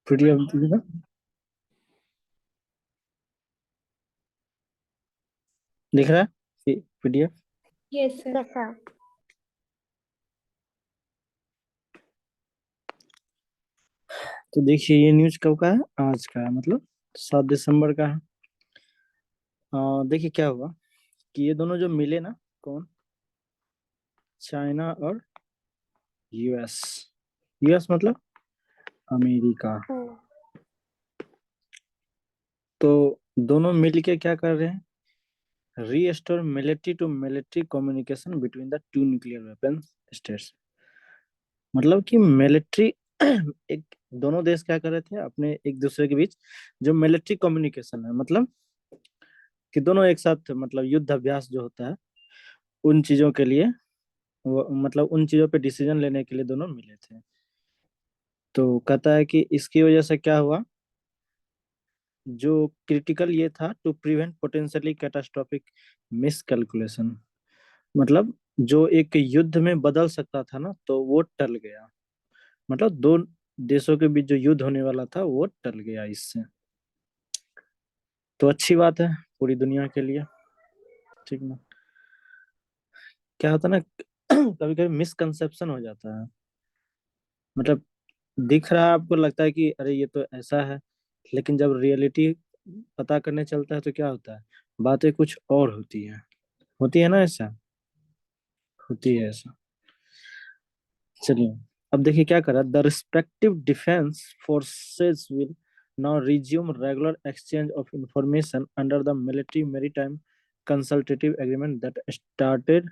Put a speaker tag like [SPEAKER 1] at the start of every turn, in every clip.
[SPEAKER 1] PDF दिखेगा, दिख रहा है PDF.
[SPEAKER 2] Yes sir.
[SPEAKER 3] Yes sir.
[SPEAKER 1] तो देखिए ये न्यूज कब का है, आज का है, मतलब 7 दिसंबर का है। देखिए क्या हुआ कि ये दोनों जो मिले ना, कौन, चाइना और यूएस। यूएस मतलब अमेरिका।
[SPEAKER 3] हम्म,
[SPEAKER 1] तो दोनों मिलके क्या कर रहे हैं, restore military to military communication between the two nuclear weapon states. मतलब कि मिलिट्री एक, दोनों देश क्या कर रहे थे अपने एक दूसरे के बीच जो मिलिट्री कम्युनिकेशन है, मतलब कि दोनों एक साथ, मतलब युद्ध अभ्यास जो होता है उन चीजों के लिए, वो मतलब उन चीजों पे डिसीजन लेने के लिए दोनों मिले थे। तो कहता है कि इसकी वजह से क्या हुआ, जो क्रिटिकल ये था to prevent potentially catastrophic miscalculation, मतलब जो एक युद्ध में बदल सकता था ना, तो वो टल गया। मतलब दो देशों के बीच जो युद्ध होने वाला था वो टल गया इससे। तो अच्छी बात है पूरी दुनिया के लिए, ठीक ना। क्या होता है ना, कभी कभी मिसकंसेप्शन हो जाता है, मतलब दिख रहा है आपको, लगता है कि अरे ये तो ऐसा है, लेकिन जब रियलिटी पता करने चलता है तो क्या होता है, बातें कुछ और होती है ना ऐसा, होती है ऐसा। चलिए अब देखिए क्या करा, the respective defence forces will now resume regular exchange of information under the military maritime consultative agreement that started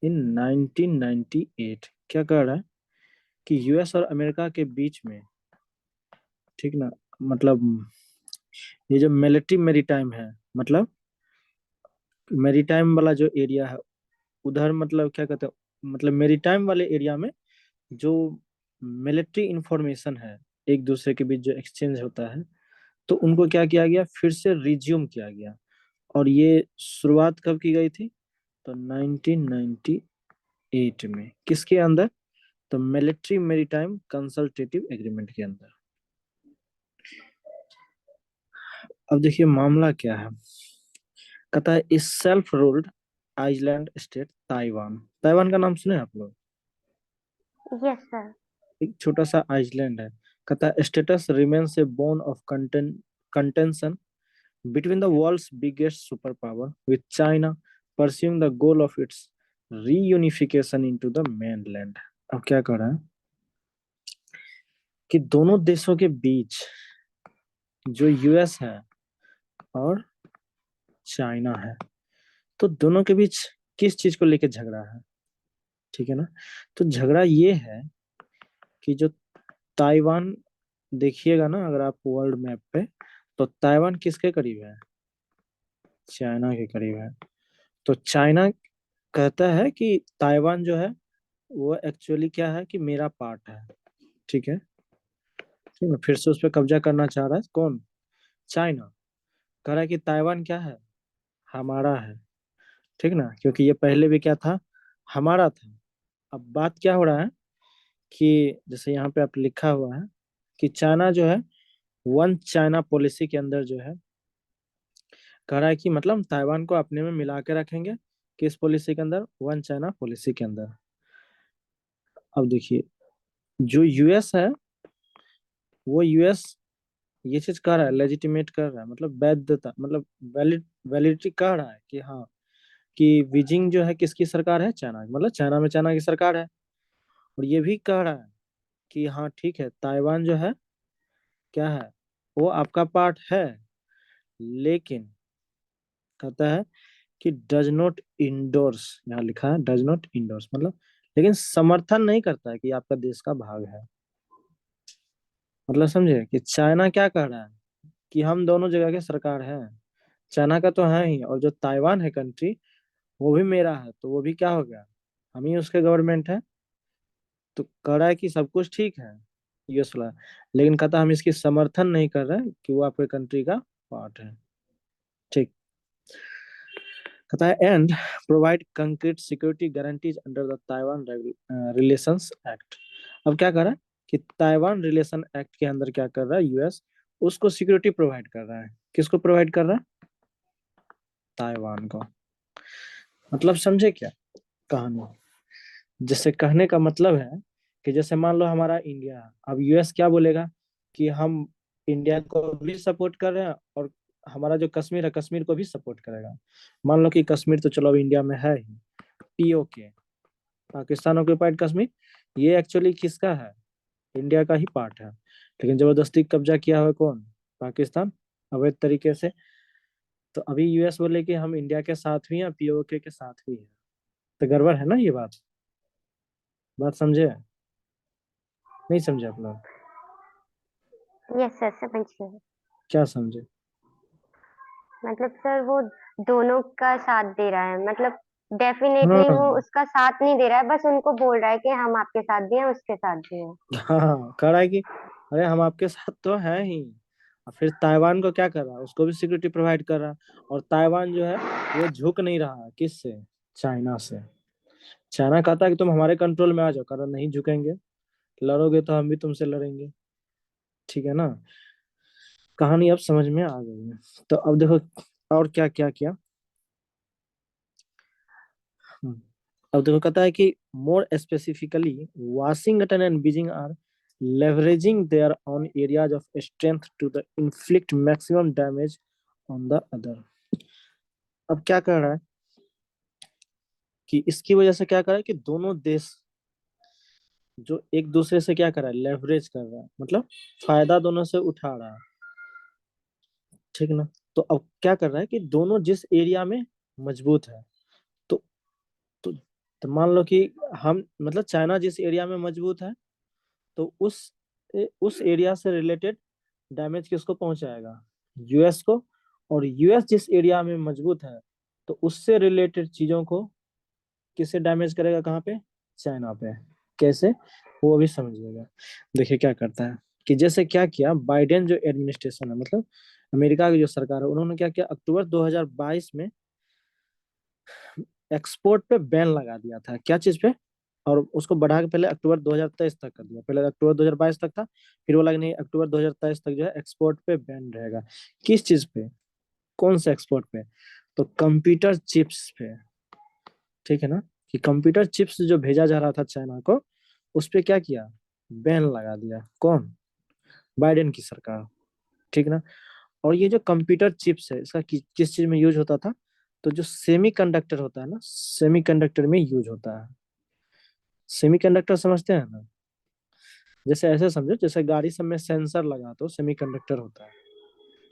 [SPEAKER 1] in 1998। क्या कह रहा है कि यूएस और अमेरिका के बीच में, ठीक ना, मतलब ये जो मिलिट्री मेरीटाइम है, मतलब मेरीटाइम वाला जो एरिया है उधर, मतलब क्या कहते हैं, मतलब मेरीटाइम वाले एरिया में जो मिलिट्री इंफॉर्मेशन है एक दूसरे के बीच जो एक्सचेंज होता है, तो उनको क्या किया गया, फिर से रिज्यूम किया गया। और ये शुरुआत कब की गई थी, तो 1998 में, किसके अंदर, तो मिलिट्री मेरीटाइम कंसल्टेटिव एग्रीमेंट के अंदर। अब देखिए मामला क्या है, कहता है इस self ruled island state Taiwan, Taiwan का नाम सुने आप लोग,
[SPEAKER 3] यस सर।
[SPEAKER 1] एक छोटा सा आइलैंड है। कहता है status remains A bone of contention between the world's biggest superpower, with China pursuing the goal of its reunification into the mainland। अब क्या कर रहा है कि दोनों देशों के बीच जो यूएस है और चाइना है, तो दोनों के बीच किस चीज को लेकर झगड़ा है, ठीक है ना। तो झगड़ा ये है कि जो ताइवान, देखिएगा ना अगर आप वर्ल्ड मैप पे, तो ताइवान किसके करीब है, चाइना के करीब है। तो चाइना कहता है कि ताइवान जो है वो एक्चुअली क्या है कि मेरा पार्ट है, ठीक है, ठीक है, फिर से उस पर कब्जा करना चाह रहा है कौन, चाइना। कह रहा है कि ताइवान क्या है, हमारा है, ठीक ना, क्योंकि ये पहले भी क्या था, हमारा था। अब बात क्या हो रहा है कि जैसे यहाँ पे आप लिखा हुआ है कि चाइना जो है वन चाइना पॉलिसी के अंदर जो है, कह रहा है कि मतलब ताइवान को अपने में मिला के रखेंगे, किस पॉलिसी के अंदर, वन चाइना पॉलिसी के अंदर। अब देखिए जो यूएस है, वो यूएस ये चीज कह रहा है, लेजिटिमेट कर रहा है, मतलब वैधता, मतलब वैलिडिटी कह रहा है कि हाँ, कि बीजिंग जो है किसकी सरकार है, चाइना, मतलब चाइना में चाइना की सरकार है। और ये भी कह रहा है कि हाँ ठीक है, ताइवान जो है क्या है, वो आपका पार्ट है, लेकिन कहता है कि डज नॉट इंडोर्स, यहाँ लिखा है डज नॉट इंडोर्स, मतलब लेकिन समर्थन नहीं करता है कि आपका देश का भाग है। मतलब समझे कि चाइना क्या कह रहा है कि हम दोनों जगह के सरकार हैं, चाइना का तो है ही, और जो ताइवान है कंट्री वो भी मेरा है, तो वो भी क्या हो गया, हम ही उसके गवर्नमेंट है। तो कह रहा है कि सब कुछ ठीक है यूएस वाला, लेकिन कहता हम इसकी समर्थन नहीं कर रहे हैं कि वो आपके कंट्री का पार्ट है, ठीक। कहता है and provide concrete security guarantees under the Taiwan relations act. अब क्या कर रहा है कि ताइवान रिलेशन एक्ट के अंदर क्या कर रहा है यूएस, उसको सिक्योरिटी प्रोवाइड कर रहा है। किसको प्रोवाइड कर रहा है? ताइवान को। मतलब समझे क्या कहानी? जैसे कहने का मतलब है कि जैसे मान लो हमारा इंडिया है, अब यूएस क्या बोलेगा कि हम इंडिया को भी सपोर्ट कर रहे हैं और हमारा जो कश्मीर है कश्मीर को भी सपोर्ट करेगा। मान लो कि कश्मीर तो चलो अब इंडिया में है ही, पीओके, पाकिस्तान ऑक्युपाइड कश्मीर, ये एक्चुअली किसका है? इंडिया का ही पार्ट है, लेकिन जबरदस्ती कब्जा किया हुआ कौन? पाकिस्तान, अवैध तरीके से। तो अभी यूएस बोले कि हम इंडिया के साथ भी हैं, पीओके के साथ भी हैं। तो गड़बड़ है ना ये बात? बात समझे? नहीं समझे आप लोग?
[SPEAKER 3] यस सर, समझ गए।
[SPEAKER 1] क्या समझे?
[SPEAKER 3] मतलब सर वो दोनों का साथ दे रहा है, मतलब डेफिनेटली वो
[SPEAKER 1] हाँ
[SPEAKER 3] उसका साथ नहीं दे रहा है, बस उनको बोल रहा है कि हम आपके साथ भी हैं, उसके साथ भी हैं।
[SPEAKER 1] हाँ, कह रहा है कि अरे हम आपके साथ तो हैं ही। और फिर ताइवान को क्या कर रहा है? उसको भी सिक्योरिटी प्रोवाइड कर रहा है। और ताइवान जो है वो झुक नहीं रहा है, किससे? चाइना से। चाइना कहता है कि तुम हमारे कंट्रोल में आ जाओ, कारण नहीं झुकेंगे, लड़ोगे तो हम भी तुमसे लड़ेंगे। ठीक है ना? कहानी अब समझ में आ गई है। तो अब देखो और क्या क्या किया। हम्म, अब देखो कहता है कि more specifically Washington and Beijing are leveraging their own areas of strength to the inflict maximum damage on the other। अब क्या कर रहा है कि इसकी वजह से क्या कर रहा है कि दोनों देश जो एक दूसरे से क्या कर रहा है, लेवरेज कर रहा है, मतलब फायदा दोनों से उठा रहा है। ठीक ना? तो अब क्या कर रहा है कि दोनों जिस एरिया में मजबूत है, तो तो, तो मान लो कि हम मतलब चाइना जिस एरिया में मजबूत है, तो उस एरिया से रिलेटेड डैमेज किसको पहुंचाएगा? यूएस को। और यूएस जिस एरिया में मजबूत है, तो उससे रिलेटेड चीजों को किसे डैमेज करेगा? कहाँ पे? चाइना पे। कैसे? वो अभी समझिएगा। देखिए क्या करता है कि जैसे क्या किया बाइडेन जो एडमिनिस्ट्रेशन है, मतलब अमेरिका की जो सरकार है, उन्होंने क्या किया अक्टूबर 2022 में एक्सपोर्ट पे बैन लगा दिया था। क्या चीज पे? और उसको बढ़ा के पहले अक्टूबर 2023 तक कर दिया। पहले अक्टूबर 2022 तक था, फिर वो लगा नहीं अक्टूबर 2023 तक जो है एक्सपोर्ट पे बैन रहेगा। किस चीज पे? कौन से एक्सपोर्ट पे? तो कंप्यूटर चिप्स पे। ठीक है ना? कि कंप्यूटर चिप्स जो भेजा जा रहा था चाइना को, उस पे क्या किया? बैन लगा दिया। कौन? बाइडेन की सरकार। ठीक ना? और ये जो कंप्यूटर चिप्स है इसका किस चीज में यूज होता था? तो जो सेमी कंडक्टर होता है ना, सेमी कंडक्टर में यूज होता है। सेमी कंडक्टर समझते हैं ना? जैसे ऐसे समझो जैसे गाड़ी सब में सेंसर लगा तो सेमी कंडक्टर होता है।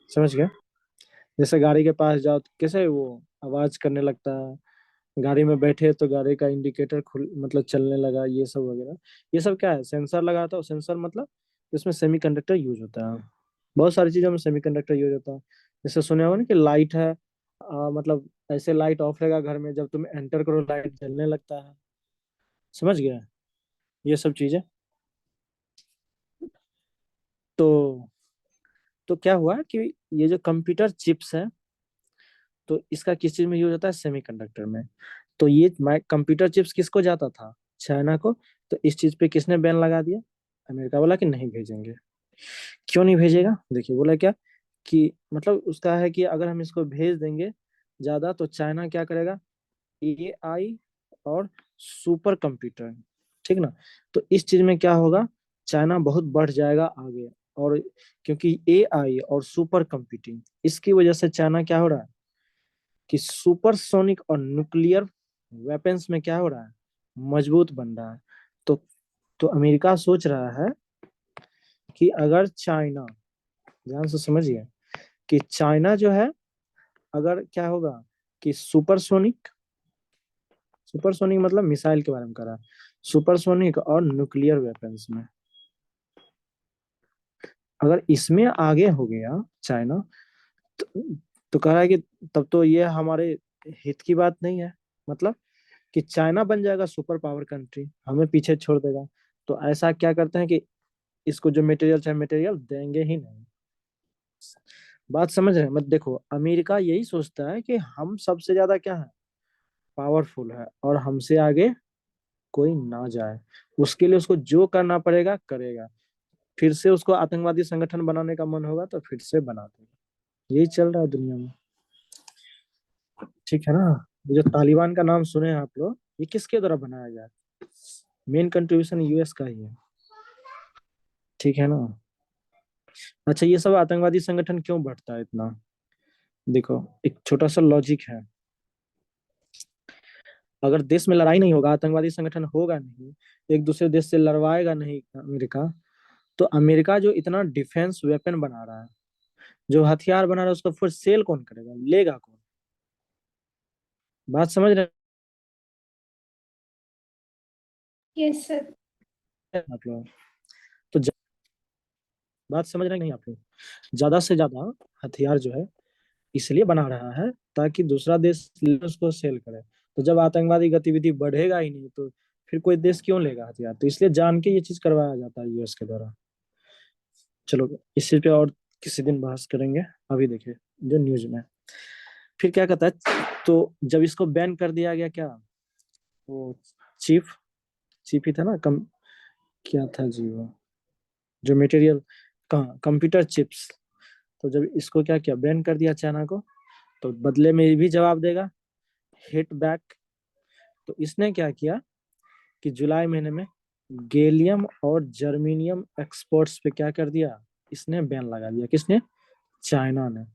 [SPEAKER 1] समझ गए? जैसे गाड़ी के पास जाओ तो कैसे वो आवाज करने लगता है, गाड़ी में बैठे तो गाड़ी का इंडिकेटर खुल मतलब चलने लगा, ये सब वगैरह। ये सब क्या है? सेंसर लगा था। सेंसर मतलब इसमें सेमीकंडक्टर यूज होता है। बहुत सारी चीजों में सेमीकंडक्टर यूज होता है। जैसे सुने होगा ना कि लाइट है, मतलब ऐसे लाइट ऑफ रहेगा घर में, जब तुम एंटर करो लाइट जलने लगता है। समझ गया? ये सब चीजें। तो तो क्या हुआ कि ये जो कंप्यूटर चिप्स है, तो इसका किस चीज में यूज होता है? सेमीकंडक्टर में। तो ये कंप्यूटर चिप्स किसको जाता था? चाइना को। तो इस चीज पे किसने बैन लगा दिया? अमेरिका बोला कि नहीं भेजेंगे। क्यों नहीं भेजेगा? देखिए बोला क्या कि मतलब उसका है कि अगर हम इसको भेज देंगे ज्यादा, तो चाइना क्या करेगा? एआई और सुपर कंप्यूटर। ठीक ना? तो इस चीज में क्या होगा? चाइना बहुत बढ़ जाएगा आगे। और क्योंकि एआई और सुपर कंप्यूटिंग, इसकी वजह से चाइना क्या हो रहा है कि सुपरसोनिक और न्यूक्लियर वेपन्स में क्या हो रहा है? मजबूत बन रहा है। तो तो अमेरिका सोच रहा है कि अगर चाइना, ध्यान से समझिए, कि चाइना जो है अगर क्या होगा कि सुपरसोनिक, सुपरसोनिक मतलब मिसाइल के बारे में कर रहा है, सुपरसोनिक और न्यूक्लियर वेपन्स में अगर इसमें आगे हो गया चाइना, तो, तो कह रहा है कि तब तो ये हमारे हित की बात नहीं है। मतलब कि चाइना बन जाएगा सुपर पावर कंट्री, हमें पीछे छोड़ देगा। तो ऐसा क्या करते हैं कि इसको जो मटेरियल चाहे मटेरियल देंगे ही नहीं। बात समझ रहे हैं? मत देखो अमेरिका यही सोचता है कि हम सबसे ज्यादा क्या है? पावरफुल है और हमसे आगे कोई ना जाए, उसके लिए उसको जो करना पड़ेगा करेगा। फिर से उसको आतंकवादी संगठन बनाने का मन होगा तो फिर से बना देगा। यही चल रहा है दुनिया में, ठीक है ना। ये जो तालिबान का नाम सुने हैं आप लोग, ये किसके द्वारा बनाया गया? मेन कंट्रीब्यूशन यूएस का ही है, ठीक है ना। अच्छा, ये सब आतंकवादी संगठन क्यों बढ़ता है इतना? देखो, एक छोटा सा लॉजिक है। अगर देश में लड़ाई नहीं होगा, आतंकवादी संगठन होगा नहीं, एक दूसरे देश से लड़वाएगा नहीं अमेरिका, तो अमेरिका जो इतना डिफेंस वेपन बना रहा है, जो हथियार बना रहा है, उसको फिर सेल कौन करेगा, लेगा कौन? बात समझ रहे
[SPEAKER 2] यस सर।
[SPEAKER 1] हैं आप लोग? तो बात समझ रहे हैं नहीं आप लोग? ज्यादा से ज्यादा हथियार जो है इसलिए बना रहा है ताकि दूसरा देश उसको सेल करे। तो जब आतंकवादी गतिविधि बढ़ेगा ही नहीं तो फिर कोई देश क्यों लेगा हथियार? तो इसलिए जान के ये चीज करवाया जाता है यूएस के द्वारा। चलो, इसी पे और किसी दिन बहस करेंगे। अभी देखिए जो न्यूज में फिर क्या कहता है, तो जब इसको बैन कर दिया गया, क्या वो चीफ चीफ ही था ना, क्या था जी वो, जो मटेरियल, कहाँ, कंप्यूटर चिप्स। तो जब इसको क्या किया, बैन कर दिया चाइना को, तो बदले में ये भी जवाब देगा, हिट बैक। तो इसने क्या किया कि जुलाई महीने में गैलियम और जर्मेनियम एक्सपोर्ट्स पे क्या कर दिया, इसने बैन लगा दिया। किसने? चाइना ने।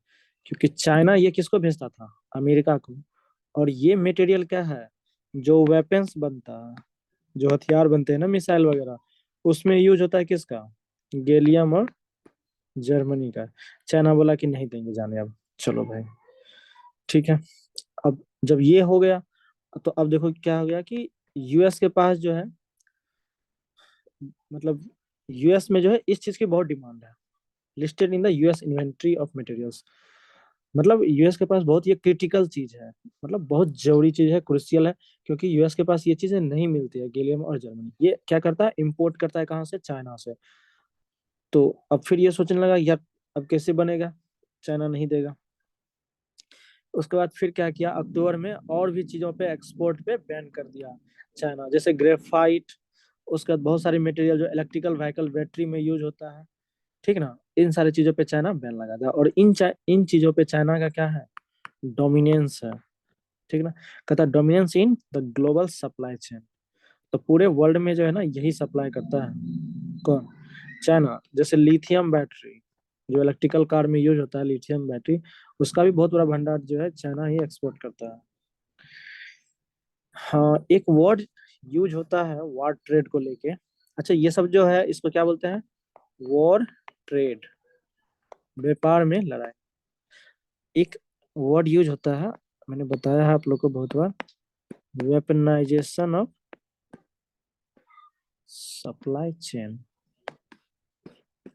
[SPEAKER 1] क्योंकि चाइना ये किसको भेजता था, अमेरिका को। और ये मटेरियल क्या है, जो वेपन्स बनता है, जो हथियार बनते हैं ना, मिसाइल वगैरह, उसमें यूज होता है किसका, गैलियम और जर्मनी का। चाइना बोला कि नहीं देंगे जाने अब। चलो भाई, ठीक है। अब जब ये हो गया, तो अब देखो क्या हो गया कि यूएस के पास जो है, मतलब यूएस में जो है इस चीज की बहुत डिमांड है, listed in the US inventory of materials. मतलब यूएस के पास बहुत ये क्रिटिकल चीज है, मतलब बहुत जरूरी चीज है, क्रुशियल है। क्योंकि यूएस के पास ये चीजें नहीं मिलती है, गैलियम और जर्मनी। ये क्या करता है, इंपोर्ट करता है, कहाँ से, चाइना से। तो अब फिर ये सोचने लगा यार, अब कैसे बनेगा, चाइना नहीं देगा। उसके बाद फिर क्या किया, अक्टूबर में और भी चीजों पे एक्सपोर्ट पे बैन कर दिया चाइना, जैसे ग्रेफाइट। उसके बाद बहुत सारी मटेरियल जो इलेक्ट्रिकल व्हीकल बैटरी में यूज होता है, ठीक ना। इन सारी चीजों पे चाइना बैन लगा दिया। और इन चीजों पे चाइना का क्या है, डोमिनेंस है, ठीक ना। कहता है dominance in the global supply chain. तो पूरे वर्ल्ड में जो है ना, यही सप्लाई करता है। कौन? चाइना। जैसे लिथियम बैटरी, जो इलेक्ट्रिकल कार में यूज होता है, लिथियम बैटरी, उसका भी बहुत बड़ा भंडार जो है चाइना ही एक्सपोर्ट करता है। हाँ, एक वर्ड यूज होता है वॉर ट्रेड को लेके। अच्छा, ये सब जो है इसको क्या बोलते हैं, वॉर ट्रेड, व्यापार में लड़ाई। एक वर्ड यूज होता है, मैंने बताया है आप लोग को बहुत बार, वेपनाइजेशन ऑफ सप्लाई चेन।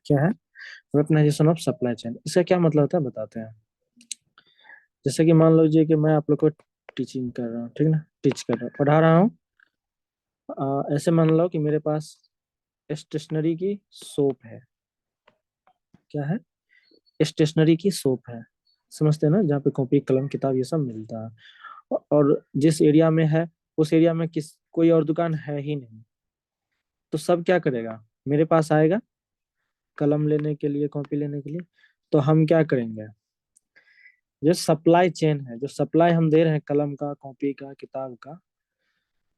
[SPEAKER 1] क्या है वेपनाइजेशन ऑफ सप्लाई चेन? इसका क्या मतलब होता है बताते हैं। जैसे कि मान लीजिए कि मैं आप लोग को टीचिंग कर रहा हूँ, ठीक ना, टीच कर रहा हूँ, पढ़ा रहा हूँ। ऐसे मान लो कि मेरे पास स्टेशनरी की शॉप है। क्या है? स्टेशनरी की शॉप है, समझते हैं ना, जहाँ पे कॉपी कलम किताब ये सब मिलता है। और जिस एरिया में है, उस एरिया में कोई और दुकान है ही नहीं। तो सब क्या करेगा, मेरे पास आएगा कलम लेने के लिए, कॉपी लेने के लिए। तो हम क्या करेंगे, जो सप्लाई चेन है, जो सप्लाई हम दे रहे हैं कलम का, कॉपी का, किताब का,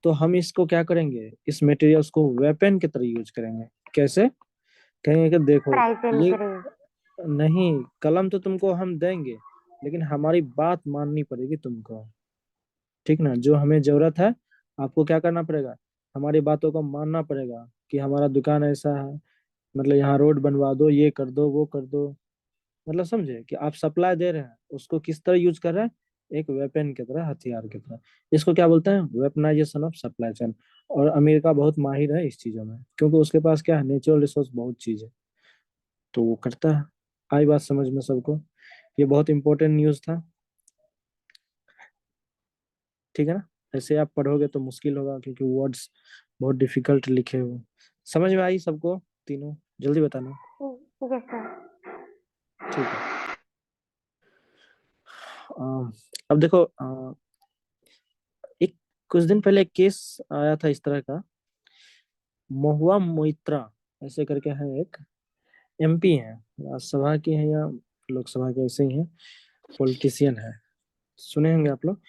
[SPEAKER 1] तो हम इसको क्या करेंगे, इस मटेरियल्स को वेपन की तरह यूज करेंगे। कैसे? कहेंगे कि देखो,
[SPEAKER 3] प्राइस
[SPEAKER 1] ये
[SPEAKER 3] इंक्रीज।
[SPEAKER 1] नहीं, कलम तो तुमको हम देंगे, लेकिन हमारी बात माननी पड़ेगी तुमको, ठीक ना। जो हमें जरूरत है, आपको क्या करना पड़ेगा, हमारी बातों को मानना पड़ेगा कि हमारा दुकान ऐसा है, मतलब यहाँ रोड बनवा दो, ये कर दो, वो कर दो। मतलब समझे कि आप सप्लाई दे रहे हैं, उसको किस तरह यूज कर रहे हैं, एक वेपन की तरह, हथियार की तरह। इसको क्या बोलते हैं, वेपनाइजेशन ऑफ सप्लाई चेन। और अमेरिका बहुत माहिर है इस चीजों में, क्योंकि उसके पास क्या है, नेचुरल रिसोर्स बहुत चीज है, तो वो करता है। आई बात समझ में सबको? ये बहुत इंपॉर्टेंट न्यूज था, ठीक है ना। ऐसे आप पढ़ोगे तो मुश्किल होगा, क्योंकि वर्ड्स बहुत डिफिकल्ट लिखे हुए। समझ में आई सबको तीनों? जल्दी बताना।
[SPEAKER 3] Yes sir.
[SPEAKER 1] ठीक है। अब देखो, एक कुछ दिन पहले एक केस आया था इस तरह का। महुआ मोइत्रा ऐसे करके है, एक एमपी है, राज्यसभा की है या लोकसभा के, ऐसे ही है, पॉलिटिशियन है, सुने होंगे आप लोग।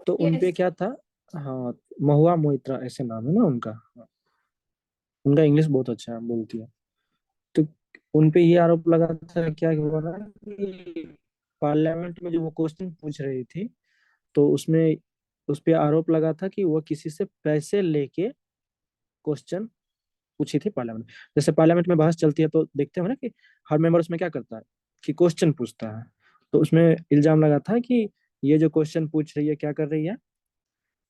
[SPEAKER 1] तो उनपे
[SPEAKER 2] Yes.
[SPEAKER 1] क्या था, हाँ, महुआ मोइत्रा ऐसे नाम है ना उनका। उनका इंग्लिश बहुत अच्छा है, बोलती है। तो उनपे ये आरोप लगा था, क्या हुआ ना कि पार्लियामेंट में जो वो क्वेश्चन पूछ रही थी, तो उसमें उस पे आरोप लगा था कि वो किसी से पैसे लेके क्वेश्चन पूछी थी पार्लियामेंट। जैसे पार्लियामेंट में बहस चलती है तो देखते हो ना कि हर मेंबर उसमें क्या करता है कि क्वेश्चन पूछता है। तो उसमें इल्जाम लगा था कि ये जो क्वेश्चन पूछ रही है, क्या कर रही है,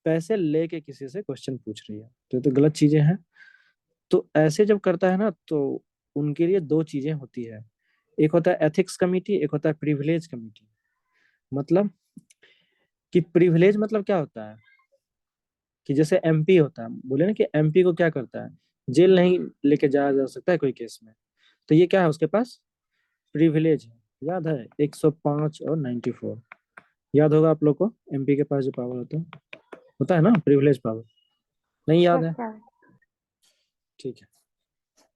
[SPEAKER 1] पैसे लेके किसी से क्वेश्चन पूछ रही है। तो ये तो गलत चीजें हैं। तो ऐसे जब करता है ना, तो उनके लिए दो चीजें होती है। एक होता है एथिक्स कमिटी, एक होता है प्रिविलेज कमिटी। मतलब कि प्रिविलेज मतलब क्या होता है कि जैसे एमपी होता है, बोले ना कि एमपी को क्या करता है, जेल नहीं लेके जाया जा सकता है कोई केस में। तो ये क्या है उसके पास, प्रिविलेज है। याद है 105 और 94, याद होगा आप लोग को, एमपी के पास जो पावर होता है ना, प्रिविलेज पावर। नहीं याद
[SPEAKER 3] यस
[SPEAKER 1] है?
[SPEAKER 3] सर।
[SPEAKER 1] ठीक है।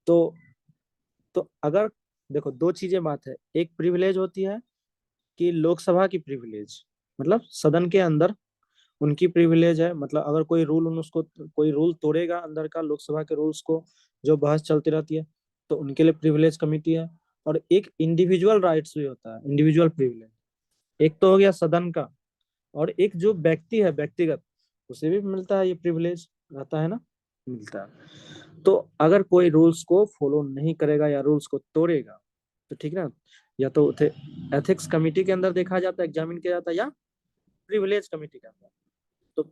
[SPEAKER 1] तो अगर देखो, दो चीजें बात है। एक प्रिविलेज होती है कि लोकसभा की प्रिविलेज, मतलब सदन के अंदर उनकी प्रिविलेज है। मतलब अगर कोई रूल उसको, कोई रूल तोड़ेगा अंदर का, लोकसभा के रूल्स को, जो बहस चलती रहती है, तो उनके लिए प्रिविलेज कमेटी है। और एक इंडिविजुअल राइट्स भी होता है, इंडिविजुअल प्रिविलेज। एक तो हो गया सदन का, और एक जो व्यक्ति है व्यक्तिगत, उसे भी मिलता है ये प्रिविलेज, रहता है ना, मिलता है। तो अगर कोई रूल्स को फॉलो नहीं करेगा या रूल्स को तोड़ेगा, तो ठीक है ना, या तो एथिक्स कमेटी के अंदर देखा जाता है, एग्जामिन किया जाता है, या प्रिविलेज कमेटी के अंदर। तो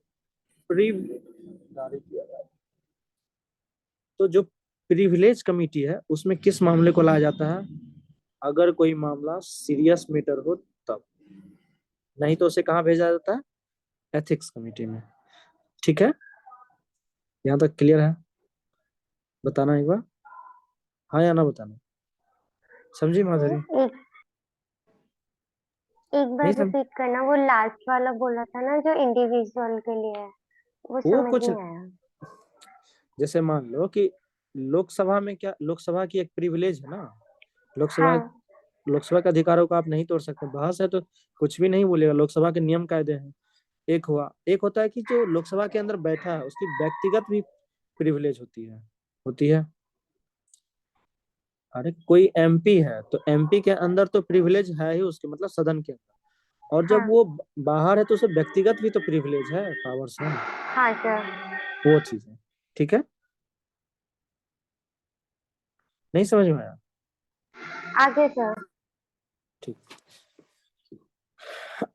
[SPEAKER 1] प्रिव जारी किया जाए, तो जो प्रिविलेज कमेटी है उसमें किस मामले को लाया जाता है, अगर कोई मामला सीरियस मैटर हो तब। नहीं तो उसे कहाँ भेजा जाता है, एथिक्स कमेटी में। ठीक है, यहाँ तक क्लियर है? बताना एक बार, हाँ या ना बताना, समझी माधुरी?
[SPEAKER 3] एक एक बार
[SPEAKER 1] नहीं समझ?
[SPEAKER 3] रिपीट करना, वो लास्ट वाला बोला था ना जो इंडिविजुअल के लिए है, वो
[SPEAKER 1] वो
[SPEAKER 3] समझ
[SPEAKER 1] कुछ,
[SPEAKER 3] नहीं आया।
[SPEAKER 1] जैसे मान लो कि लोकसभा में क्या, लोकसभा की एक प्रिविलेज है ना, लोकसभा,
[SPEAKER 3] हाँ।
[SPEAKER 1] लोकसभा के अधिकारों को आप नहीं तोड़ सकते। बहस है तो कुछ भी नहीं बोलेगा, लोकसभा के नियम कायदे हैं। एक हुआ, एक होता है कि जो लोकसभा के अंदर बैठा है उसकी व्यक्तिगत भी प्रिविलेज होती है। अरे कोई एमपी है तो एमपी के अंदर तो प्रिविलेज है ही उसके, मतलब सदन के अंदर। और जब
[SPEAKER 3] हाँ।
[SPEAKER 1] वो बाहर है तो उसे व्यक्तिगत भी तो प्रिविलेज है, पावर्स है,
[SPEAKER 3] हाँ सर।
[SPEAKER 1] वो चीज है। ठीक है, नहीं समझ में आया?
[SPEAKER 3] आगे सर।
[SPEAKER 1] ठीक।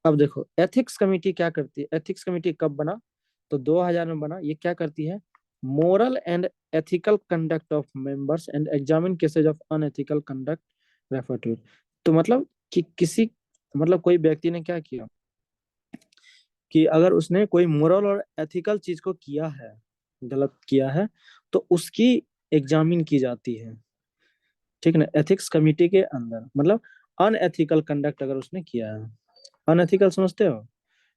[SPEAKER 1] अब देखो एथिक्स कमेटी क्या करती है। एथिक्स कमेटी कब बना, तो 2000 में बना। ये क्या करती है, moral and ethical conduct of members and examine cases of unethical conduct refer to. तो मतलब कि किसी, मतलब कोई व्यक्ति ने क्या किया कि अगर उसने कोई मोरल और एथिकल चीज को किया है, गलत किया है, तो उसकी एग्जामिन की जाती है। ठीक है ना, एथिक्स कमिटी के अंदर, मतलब अनएथिकल कंडक्ट अगर उसने किया है। अनएथिकल समझते हो,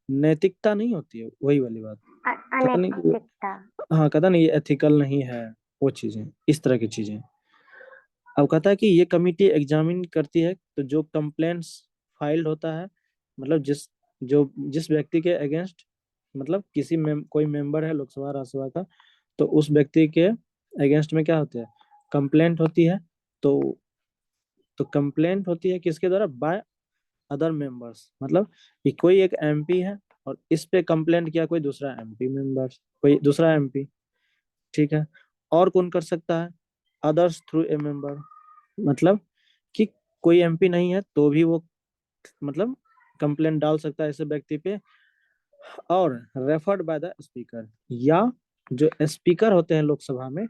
[SPEAKER 1] नैतिकता नहीं होती है, वही वाली बात। कहता नहीं,
[SPEAKER 3] अनैतिकता।
[SPEAKER 1] हाँ कहता नहीं ये एथिकल नहीं है, वो चीजें, इस तरह की चीजें। अब कहता है कि ये कमिटी एग्जामिन करती है, तो जो कंप्लेंट्स फाइल्ड होता है, मतलब जिस व्यक्ति के अगेंस्ट, मतलब कोई मेंबर है लोकसभा राज्यसभा का, तो उस व्यक्ति के अगेंस्ट में क्या होता है, कंप्लेंट होती है। तो कंप्लेंट होती है किसके द्वारा, बाय अदर मेंबर्स। मतलब कि कोई एक एमपी है और इस पे कंप्लेंट किया कोई दूसरा एमपी मेंबर, कोई दूसरा एमपी। ठीक है, और कौन कर सकता है, अदर्स थ्रू ए मेंबर। मतलब कि कोई एमपी नहीं है तो भी वो, मतलब कंप्लेंट डाल सकता है ऐसे व्यक्ति पे, और रेफर्ड बाय द स्पीकर, या जो स्पीकर होते हैं लोकसभा में,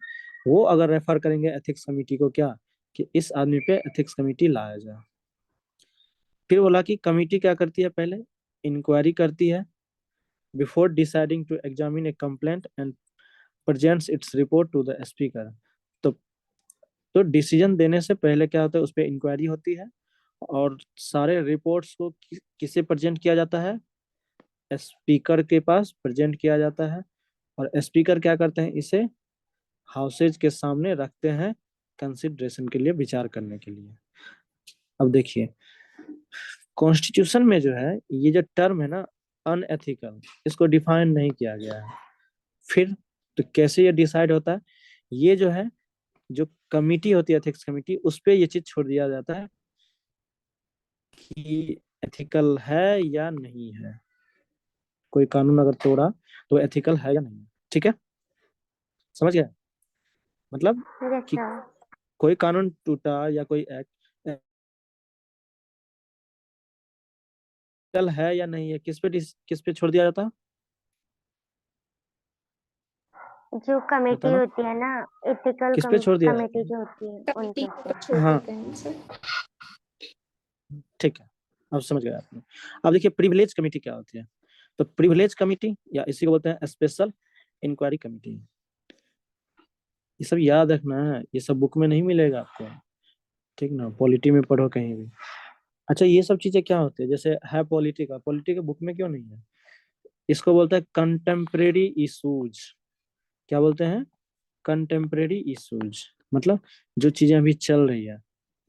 [SPEAKER 1] वो अगर रेफर करेंगे एथिक्स कमेटी को, क्या कि इस आदमी पे एथिक्स कमेटी लाया जाए। फिर बोला कि कमेटी क्या करती है, पहले इंक्वायरी करती है before deciding to examine a complaint and presents its report to the speaker. तो डिसीजन देने से पहले क्या होता है, उस पर इंक्वायरी होती है, और सारे रिपोर्ट्स को किसे प्रेजेंट किया जाता है, स्पीकर के पास प्रेजेंट किया जाता है। और स्पीकर क्या करते हैं, इसे हाउसेज के सामने रखते हैं कंसिडरेशन के लिए, विचार करने के लिए। अब देखिए कॉन्स्टिट्यूशन में जो है ये जो टर्म है ना अनएथिकल, इसको डिफाइन नहीं किया गया है। फिर तो कैसे ये डिसाइड होता है, ये जो है जो कमिटी होती है एथिक्स कमिटी, उस पे ये चीज छोड़ दिया जाता है कि एथिकल है या नहीं है, कोई कानून अगर तोड़ा तो एथिकल है या नहीं। ठीक है, समझ गए? मतलब
[SPEAKER 3] यस
[SPEAKER 1] कि
[SPEAKER 3] सर।
[SPEAKER 1] कोई कानून टूटा या कोई एक्ट एथिकल है या नहीं है, किस पे छोड़ दिया जाता है,
[SPEAKER 3] जो कमेटी
[SPEAKER 1] बताना।
[SPEAKER 3] होती है ना, एथिकल
[SPEAKER 1] किस पे छोड़ दिया जाता
[SPEAKER 3] कमेटी
[SPEAKER 1] है?
[SPEAKER 3] जो होती है
[SPEAKER 2] कमिटी
[SPEAKER 3] उनके
[SPEAKER 2] को
[SPEAKER 3] ऊपर।
[SPEAKER 2] छोड़
[SPEAKER 1] हाँ
[SPEAKER 2] देते हैं सर।
[SPEAKER 1] ठीक है, अब समझ गए आपने। अब देखिए प्रिविलेज कमेटी क्या होती है। तो प्रिविलेज कमेटी या इसी को बोलते हैं स्पेशल इंक्वायरी कमेटी। ये सब याद रखना है, ये सब बुक में नहीं मिलेगा आपको, ठीक ना, पॉलिटी में पढ़ो कहीं भी। अच्छा ये सब चीजें क्या होती है, जैसे है पॉलिटी का, पॉलिटी के बुक में क्यों नहीं है? इसको बोलते हैं कंटेम्परेरी इशूज। क्या बोलते हैं? कंटेम्परेरी इशूज, मतलब जो चीजें अभी चल रही है,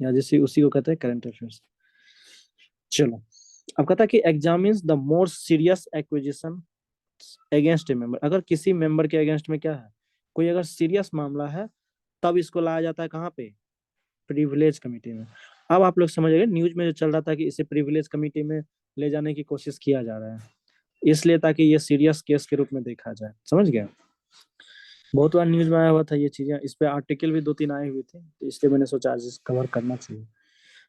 [SPEAKER 1] या जैसे उसी को कहते हैं करंट अफेयर्स। चलो, अब कहता है कि examines the more serious acquisition against A member. अगर किसी मेंबर के अगेंस्ट में क्या है, कोई अगर सीरियस मामला है, तब इसको लाया जाता है कहाँ पे, प्रिविलेज कमेटी में। अब आप लोग समझ गए, न्यूज में जो चल रहा था कि इसे प्रिविलेज कमेटी में ले जाने की कोशिश किया जा रहा है, इसलिए ताकि ये सीरियस केस के रूप में देखा जाए। समझ गए? बहुत बार न्यूज में आया हुआ था ये चीजें, इस पे आर्टिकल भी 2-3 आए हुए थे, तो इसलिए मैंने सोचा आज इस कवर करना चाहिए।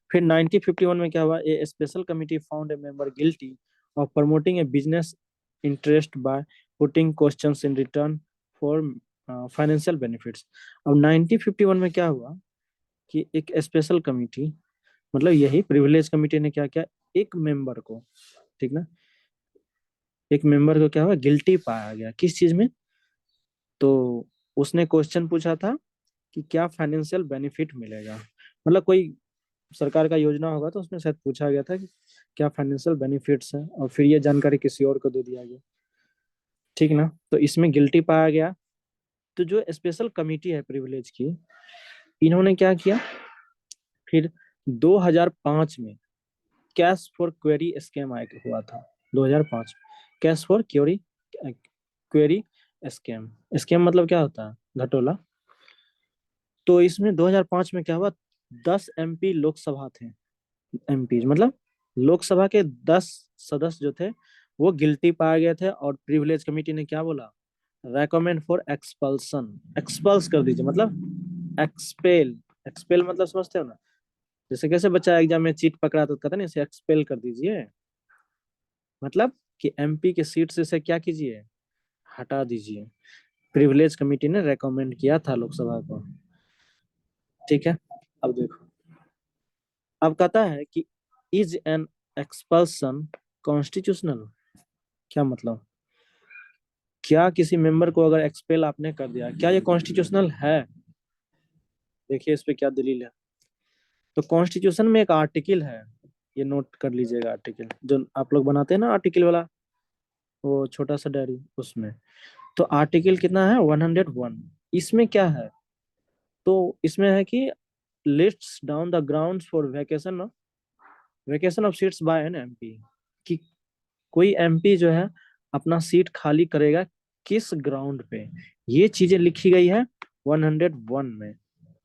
[SPEAKER 1] फिर 1951 में क्या हुआ, a special committee found a member guilty of promoting a business interest by putting questions in return for financial benefits. अब 1951 में क्या हुआ कि एक स्पेशल कमिटी, मतलब यही प्रिविलेज कमिटी ने क्या किया, एक मेंबर को, ठीक ना, एक मेंबर को क्या हुआ, गिल्टी पाया गया किस चीज में, तो उसने क्वेश्चन पूछा था कि क्या फाइनेंशियल बेनिफिट मिलेगा, मतलब कोई सरकार का योजना होगा तो उसमें शायद पूछा गया था कि क्या फाइनेंशियल बेनिफिट्स है, और फिर ये जानकारी किसी और को दे दिया गया, ठीक ना, तो इसमें गिल्टी पाया गया। तो जो स्पेशल कमिटी है प्रिविलेज की, इन्होंने क्या किया, फिर 2005 में कैश फॉर क्वेरी स्कैम आया हुआ था। 2005 cash for query query scam, scam मतलब क्या होता है, घटोला। तो इसमें 2005 में क्या हुआ, 10 एमपी लोकसभा थे, एमपी मतलब लोकसभा के 10 सदस्य जो थे वो गिल्टी पाए गए थे, और प्रिविलेज कमेटी ने क्या बोला, रेकमेंड फॉर एक्सपल्सन, एक्सपल्स कर दीजिए, मतलब एक्सपेल, एक्सपेल मतलब समझते हो ना, जैसे कैसे बच्चा एग्जाम में चीट पकड़ा तो कहता नहीं, इसे एक्सपेल कर दीजिए, मतलब कि एमपी के सीट से इसे क्या कीजिए, हटा दीजिए। प्रिविलेज कमेटी ने रेकमेंड किया था लोकसभा को, ठीक है। अब देखो, अब कहता है कि इज एन एक्सपल्सन कॉन्स्टिट्यूशनल, क्या मतलब, क्या किसी मेंबर को अगर एक्सपेल आपने कर दिया, क्या ये कॉन्स्टिट्यूशनल है? देखिए इस पे क्या दलील है। तो कॉन्स्टिट्यूशन में एक आर्टिकल है, ये नोट कर लीजिएगा, आर्टिकल जो आप लोग बनाते हैं ना आर्टिकल वाला, वो छोटा सा डायरी, उसमें तो आर्टिकल कितना है, 101। इसमें क्या है, तो इसमें है कि lists down the grounds for vacation of seats by an MP, कि कोई एमपी जो है अपना सीट खाली करेगा किस ग्राउंड पे, ये चीजें लिखी गई है 101 में,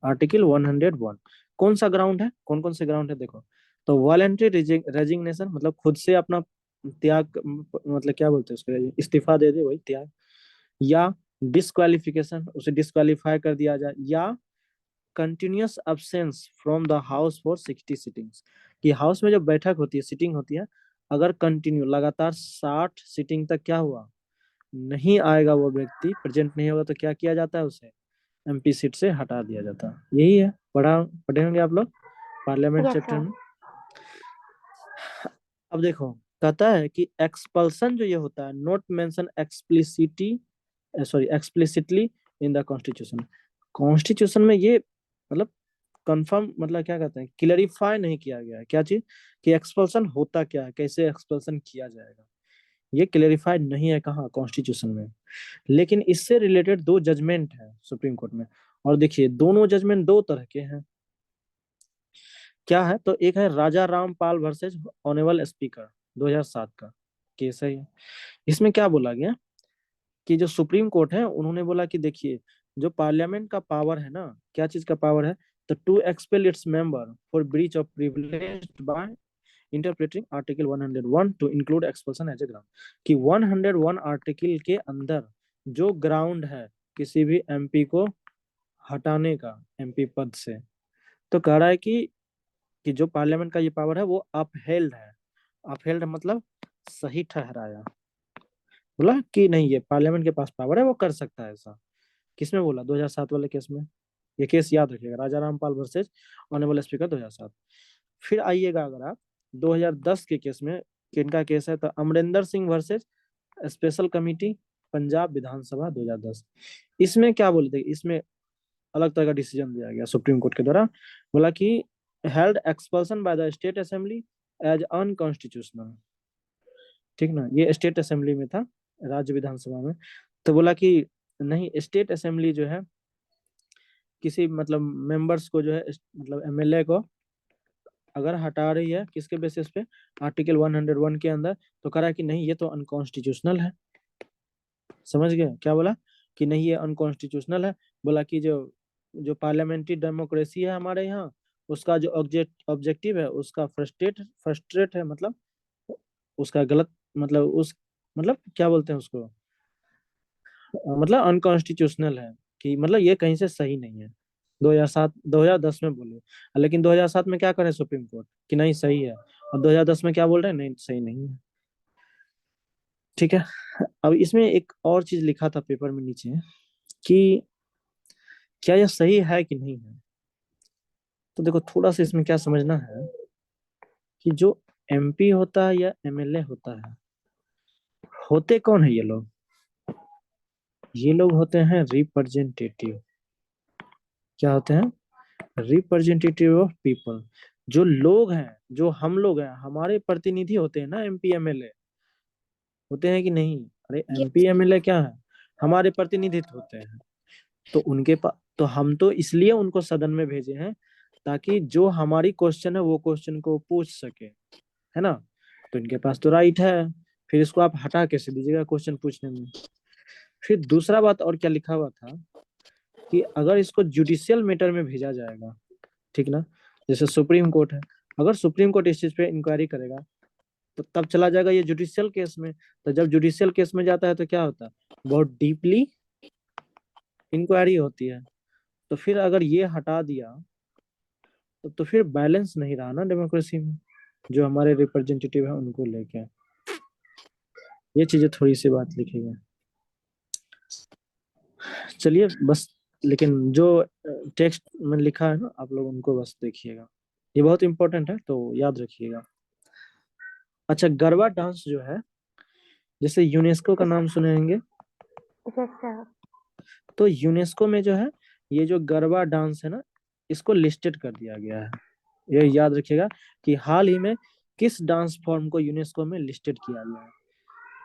[SPEAKER 1] आर्टिकल 101। कौन सा ग्राउंड है, कौन कौन से ग्राउंड है देखो, तो वॉलेंट्री रेजिग्नेशन, मतलब खुद से अपना त्याग, मतलब क्या बोलते हैं उसको, इस्तीफा दे दे, वही त्याग, या डिस्क्वालिफिकेशन, उसे डिस्क्वालीफाई कर दिया जाए, या continuous absence from the house for 60 sittings, कि हाउस में जब बैठक होती है, सिटिंग होती है, अगर कंटिन्यू लगातार 60 सिटिंग तक क्या हुआ, नहीं आएगा वो व्यक्ति, प्रेजेंट नहीं होगा, तो क्या किया जाता है, उसे एमपी सीट से हटा दिया जाता है। यही है, पढ़े होंगे आप लोग पार्लियामेंट
[SPEAKER 3] यस
[SPEAKER 1] चैप्टर
[SPEAKER 3] सर।
[SPEAKER 1] में। अब देखो, कहता है कि एक्सपल्सन जो ये होता है, not mention explicitly in the constitution, constitution में ये मतलब कंफर्म, मतलब क्या कहते हैं, क्लैरिफाई नहीं किया गया है, क्या चीज, कि एक्सपल्सन होता क्या है, कैसे एक्सपल्सन किया जाएगा, ये क्लेरिफाइड नहीं है कहाँ, कॉन्स्टिट्यूशन में। लेकिन इससे रिलेटेड दो जजमेंट है सुप्रीम कोर्ट में, और देखिए दोनों जजमेंट दो तरह के हैं। क्या है, तो एक है राजा रामपाल वर्सेस ऑनरेबल स्पीकर 2007 का केस है ये। इसमें क्या बोला गया कि जो सुप्रीम कोर्ट है उन्होंने बोला कि देखिए जो पार्लियामेंट का पावर है ना, क्या चीज का पावर है, तो to expel its member for breach of privilege by interpreting article 101 to include expulsion as a ground, कि 101 आर्टिकल के अंदर जो ग्राउंड है किसी भी एमपी को हटाने का एमपी पद से, तो कह रहा है कि जो पार्लियामेंट का ये पावर है वो अपहेल्ड है। अपहेल्ड मतलब सही ठहराया, बोला कि नहीं ये पार्लियामेंट के पास पावर है, वो कर सकता है ऐसा। किसमें बोला, 2007 वाले केस में। ये केस याद रखिएगा, राजा रामपाल वर्सेज ऑनरेबल स्पीकर 2007। फिर आइएगा अगर आप 2010 के केस में, किनका केस है, तो Amarinder Singh versus special committee Punjab Vidhansabha 2010। इसमें क्या बोले थे, इसमें अलग तरह का डिसीजन दिया गया सुप्रीम कोर्ट के द्वारा, बोला कि held expulsion by the state assembly as unconstitutional. ठीक ना, ये स्टेट असेंबली में था, राज्य विधानसभा में। तो बोला कि नहीं, स्टेट असेंबली जो है किसी मतलब मेंबर्स को जो है मतलब एमएलए को अगर हटा रही है किसके बेसिस पे, आर्टिकल 101 के अंदर, तो कह रहा है कि नहीं ये तो अनकॉन्स्टिट्यूशनल है। समझ गए क्या बोला, कि नहीं ये अनकॉन्स्टिट्यूशनल है। बोला कि जो जो पार्लियामेंट्री डेमोक्रेसी है हमारे यहाँ, उसका जो ऑब्जेक्टिव है उसका फ्रस्ट्रेट है, मतलब उसका गलत, मतलब उस मतलब क्या बोलते हैं उसको, मतलब अनकॉन्स्टिट्यूशनल है, कि मतलब ये कहीं से सही नहीं है। 2007 2010 में बोले, लेकिन 2007 में क्या करे सुप्रीम कोर्ट कि नहीं सही है, और 2010 में क्या बोल रहे हैं, नहीं सही नहीं है। ठीक है। अब इसमें एक और चीज लिखा था पेपर में नीचे, कि क्या यह सही है कि नहीं है। तो देखो थोड़ा सा इसमें क्या समझना है, कि जो एमपी होता है या एमएलए होता है, होते कौन है ये लोग, ये लोग होते हैं रिप्रेजेंटेटिव। क्या होते हैं, रिप्रेजेंटेटिव ऑफ पीपल। जो लोग हैं, जो हम लोग हैं, हमारे प्रतिनिधि होते हैं ना एमपी एमएलए, होते हैं कि नहीं। अरे एमपी
[SPEAKER 2] Yes.
[SPEAKER 1] एमएलए क्या है, हमारे प्रतिनिधित्व होते हैं। तो उनके पास, तो हम तो इसलिए उनको सदन में भेजे हैं ताकि जो हमारी क्वेश्चन है वो क्वेश्चन को पूछ सके, है ना। तो इनके पास तो राइट है, फिर इसको आप हटा कैसे दीजिएगा क्वेश्चन पूछने में। फिर दूसरा बात और क्या लिखा हुआ था, कि अगर इसको जुडिशियल मैटर में भेजा जाएगा, ठीक ना, जैसे सुप्रीम कोर्ट है, अगर सुप्रीम कोर्ट इस चीज पे इंक्वायरी करेगा तो तब चला जाएगा ये जुडिशियल केस में। तो जब जुडिशियल केस में जाता है तो क्या होता है, बहुत डीपली इंक्वायरी होती है। तो फिर अगर ये हटा दिया तो फिर बैलेंस नहीं रहा ना डेमोक्रेसी में, जो हमारे रिप्रेजेंटेटिव है उनको लेके। ये चीजें थोड़ी सी बात लिखेगा, चलिए बस। लेकिन जो टेक्स्ट में लिखा है ना, आप लोग उनको बस देखिएगा, ये बहुत इंपॉर्टेंट है तो याद रखिएगा। अच्छा, गरबा डांस जो है, जैसे यूनेस्को का नाम सुनेंगे,
[SPEAKER 3] यस सर।
[SPEAKER 1] तो यूनेस्को में जो है ये जो गरबा डांस है ना, इसको लिस्टेड कर दिया गया है। ये याद रखिएगा कि हाल ही में किस डांस फॉर्म को यूनेस्को में लिस्टेड किया गया है।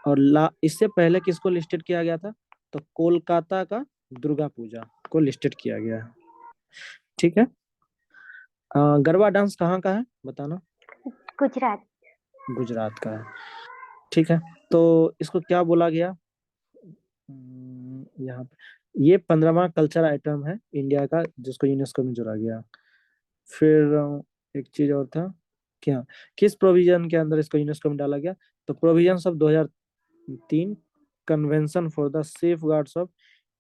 [SPEAKER 1] और इससे पहले किसको लिस्टेड किया गया था, तो कोलकाता का दुर्गा पूजा को लिस्टेड किया गया है। ठीक है। गरबा डांस कहाँ का है बताना,
[SPEAKER 3] गुजरात।
[SPEAKER 1] गुजरात का है। ठीक है, तो इसको क्या बोला गया, यहाँ पे ये 15वां कल्चर आइटम है इंडिया का जिसको यूनेस्को में जोड़ा गया। फिर एक चीज और था, क्या, किस प्रोविजन के अंदर इसको यूनेस्को में डाला गया, तो provision of 2003 convention for the safe guards of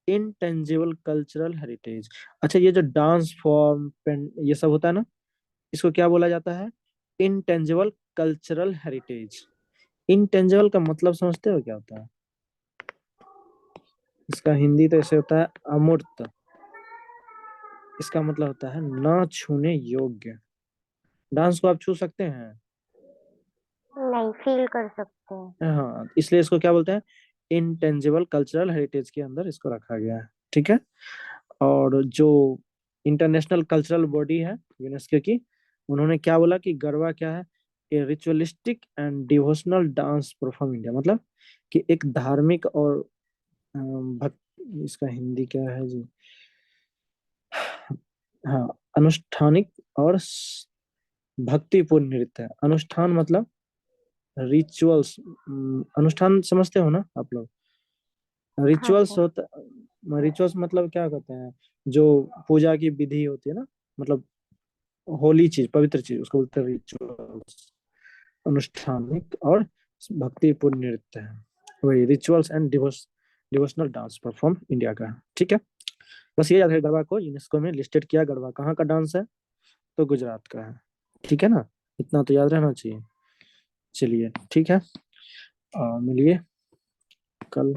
[SPEAKER 1] intangible cultural heritage. अच्छा, ये जो डांस फॉर्म ये सब होता है ना, इसको क्या बोला जाता है, इंटेंजिबल कल्चरल हेरिटेज। इंटेंजिबल का मतलब समझते हो क्या होता है, इसका हिंदी तो ऐसे होता है अमूर्त। इसका मतलब होता है ना छूने योग्य। डांस को आप छू सकते हैं,
[SPEAKER 3] नहीं, फील कर सकते हैं।
[SPEAKER 1] हाँ, इसलिए इसको क्या बोलते हैं, इंटेंजिबल कल्चरल हेरिटेज के अंदर इसको रखा गया है। ठीक है। और जो इंटरनेशनल कल्चरल बॉडी है यूनेस्को की, उन्होंने क्या बोला कि गरबा क्या है, a ritualistic and devotional dance perform India, मतलब कि एक धार्मिक और भक्त, इसका हिंदी क्या है जी, हाँ, अनुष्ठानिक और भक्तिपूर्ण नृत्य है। अनुष्ठान मतलब रिचुअल्स, अनुष्ठान समझते हो ना आप लोग?
[SPEAKER 3] हाँ
[SPEAKER 1] रिचुअल्स
[SPEAKER 3] सर।
[SPEAKER 1] होता, रिचुअल्स मतलब क्या कहते हैं, जो पूजा की विधि होती है ना, मतलब होली चीज, पवित्र चीज, उसको बोलते हैं रिचुअल्स। अनुष्ठानिक और भक्तिपूर्ण नृत्य है, वही rituals and devotional dance perform India का है। ठीक है, बस ये याद है, गरबा को यूनेस्को में लिस्टेड किया। गरबा कहाँ का डांस है? तो गुजरात का है। ठीक है ना, इतना तो याद रहना चाहिए। चलिए ठीक है, मिलिए कल।